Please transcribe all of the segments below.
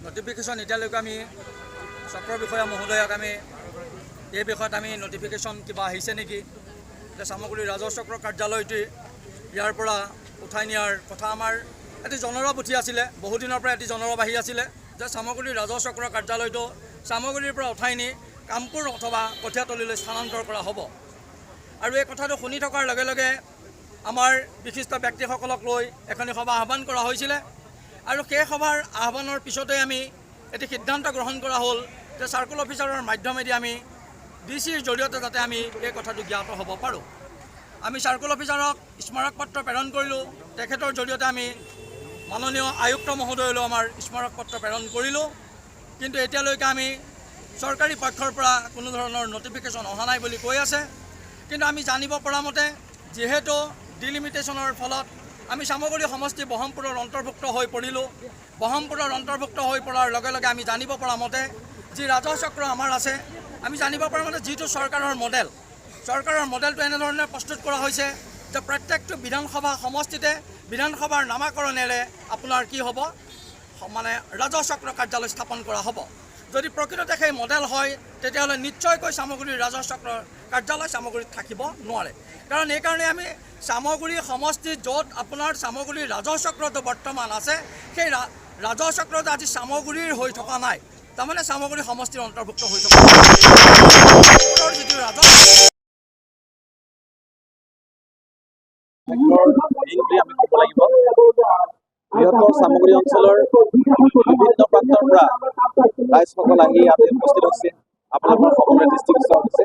Notification এতিয়ালৈকে আমি চক্ৰ বিষয়া মহোদয়ক আমি এই বিষয়ত আমি নটিফিকেশ্যন কিবা আহিছে নেকি যে চামগুৰি ৰাজহ চক্ৰ কাৰ্যালয়টি ইয়াৰ পৰা উঠাই নিয়াৰ কথা আমাৰ এটি জনৰব উঠি আছিলে বহুদিনৰ পৰা এটি জনৰব আহি আছিলে যে চামগুৰি ৰাজহ চক্ৰ কাৰ্যালয়টো চামগুৰিৰ পৰা উঠাই নি কামপুৰ অথবা কঠীয়াতলীলৈ স্থানান্তৰ কৰা হ'ব। আৰু এই কথাটো শুনি থকাৰ লগে লগে আমাৰ বিশিষ্ট ব্যক্তিসকলক লৈ এখনি সভা আহ্বান কৰা হৈছিলে আৰু সেই সভাৰ আহ্বানৰ পিছতে আমি এটি সিদ্ধান্ত গ্ৰহণ কৰা হ'ল যে চাৰ্কুল অফিচাৰৰ মাধ্যমেদি আমি ডিচিৰ জৰিয়তে যাতে আমি এই কথাটো জ্ঞাত হ'ব পাৰোঁ। আমি চাৰ্কুল অফিচাৰক স্মাৰক পত্ৰ প্ৰেৰণ কৰিলোঁ, তেখেতৰ জৰিয়তে আমি মাননীয় আয়ুক্ত মহোদয়লৈ আমাৰ স্মাৰক পত্ৰ প্ৰেৰণ কৰিলোঁ, কিন্তু এতিয়ালৈকে আমি চৰকাৰী পক্ষৰ পৰা কোনো ধৰণৰ নটিফিকেশ্যন অহা নাই বুলি কৈ আছে। কিন্তু আমি জানিব পৰা মতে যিহেতু ডিলিমিটেশ্যনৰ ফলত আমি চামগুৰি সমষ্টি বহমপুৰৰ অন্তৰ্ভুক্ত হৈ পৰিলোঁ, বহমপুৰৰ অন্তৰ্ভুক্ত হৈ পৰাৰ লগে লগে আমি জানিব পৰা মতে যি ৰাজহ চক্ৰ আমাৰ আছে, আমি জানিব পৰা মতে যিটো চৰকাৰৰ মডেলটো এনেধৰণে প্ৰস্তুত কৰা হৈছে যে প্ৰত্যেকটো বিধানসভা সমষ্টিতে বিধানসভাৰ নামাকৰণেৰে আপোনাৰ কি হ'ব মানে ৰাজহ চক্ৰ কাৰ্যালয় স্থাপন কৰা হ'ব। যদি প্ৰকৃততে সেই মডেল হয় তেতিয়াহ'লে নিশ্চয়কৈ চামগুৰিৰ ৰাজহ চক্ৰ কাৰ্যালয় চামগুৰিত থাকিব নোৱাৰে। কাৰণ এইকাৰণে আমি চামগুৰি সমষ্টি য'ত আপোনাৰ চামগুৰিৰ ৰাজহ চক্ৰটো বৰ্তমান আছে সেই ৰাজহ চক্ৰটো আজি চামগুৰিৰ হৈ থকা নাই, তাৰমানে চামগুৰি সমষ্টিৰ অন্তৰ্ভুক্ত হৈ থকা যিটো ৰাজহ আমি ক'ব লাগিব বৃহত্তৰ চামগুৰি অঞ্চলৰ বিভিন্ন প্ৰান্তৰ পৰা ৰাইজসকল আহি আজি উপস্থিত হৈছে। আপোনালোকৰ সকলোৰে দৃষ্টিগোচৰ হৈছে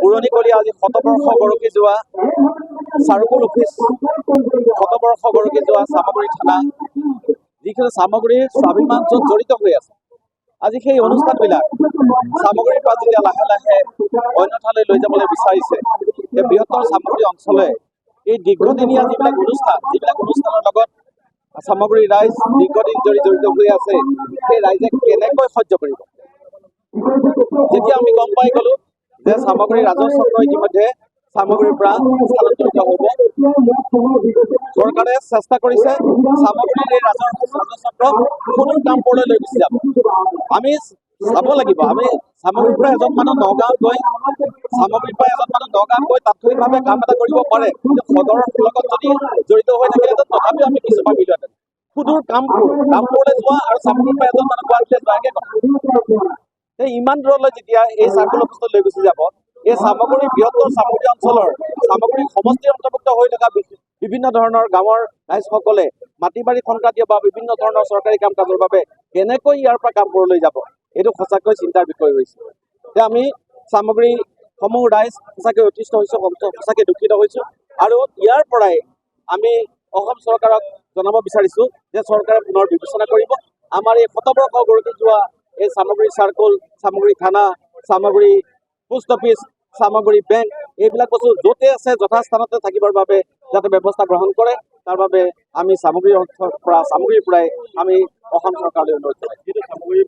পুৰণিকলীয়া আজি শতবৰ্ষ গৰকি যোৱা চাৰ্কুল অফিচ, শতবৰ্ষ গৰকি যোৱা চামগুৰি থানা, যিখিনি চামগুৰিৰ স্বাভিমান য'ত জড়িত হৈ আছে। আজি সেই অনুষ্ঠানবিলাক চামগুৰিৰ পৰা যেতিয়া লাহে লাহে অন্য ঠাইলৈ লৈ যাবলৈ বিচাৰিছে, এই বৃহত্তৰ চামগুৰি অঞ্চলে এই দীৰ্ঘদিনীয়া যিবিলাক অনুষ্ঠানৰ লগত চামগুৰি ৰাইজ দীৰ্ঘদিন ধৰি জড়িত হৈ আছে, সেই ৰাইজে কেনেকৈ সহ্য কৰিব। যেতিয়া আমি গম পাই গলো যে চামগুৰি ৰাজহ চক্ৰ ইতিমধ্যে চামগুৰিৰ পৰা স্থানান্তৰিত হ'ব, চৰকাৰে চেষ্টা কৰিছে চামগুৰিৰ এই ৰাজহ চক্ৰ কোনো কামপুৰলৈ লৈ গুচি যাব। আমি চাব লাগিব, আমি চামগুৰিৰ পৰা এজন মানুহ নগাঁৱত গৈ তাৎক্ষণিকভাৱে কাম এটা কৰিব পাৰে, কিন্তু সদৰৰ লগত যদি জড়িত হৈ থাকিলেহেঁতেন তথাপিও আমি কিছু ভাবিলোহেঁতেন। সুদূৰ কামপুৰলৈ যোৱা আৰু চামগুৰিৰ পৰা এজন মানুহ গুৱাহাটীলৈ যোৱা একে কথা। ইমান দূৰলৈ যেতিয়া এই চাৰ্কুল অফিচত লৈ গুচি যাব, এই চামগুৰি বৃহত্তৰ চামগুৰি অঞ্চলৰ চামগুৰি সমষ্টিৰ অন্তৰ্ভুক্ত হৈ থকা বিভিন্ন ধৰণৰ গাঁৱৰ ৰাইজসকলে মাটি বাৰী সংক্ৰান্তীয় বা বিভিন্ন ধৰণৰ চৰকাৰী কাম কাজৰ বাবে কেনেকৈ ইয়াৰ পৰা কামপুৰলৈ যাব, এইটো সঁচাকৈ চিন্তাৰ বিষয় হৈছে। এতিয়া আমি চামগুৰি সমূহ ৰাইজ সঁচাকৈ অতিষ্ঠ হৈছোঁ, সঁচাকৈ দুখিত হৈছোঁ। আৰু ইয়াৰ পৰাই আমি অসম চৰকাৰক জনাব বিচাৰিছোঁ যে চৰকাৰে পুনৰ বিবেচনা কৰিব আমাৰ এই শতবৰ্ষ গৰকি যোৱা এই চামগুৰি চাৰ্কুল, চামগুৰি থানা, Chamaguri post office, Chamaguri bank, এইবিলাক বস্তু য'তে আছে যথাস্থানতে থাকিবৰ বাবে যাতে ব্যৱস্থা গ্ৰহণ কৰে, তাৰ বাবে আমি চামগুৰিৰ পৰাই আমি অসম চৰকাৰলৈ অনুৰোধ কৰিছোঁ।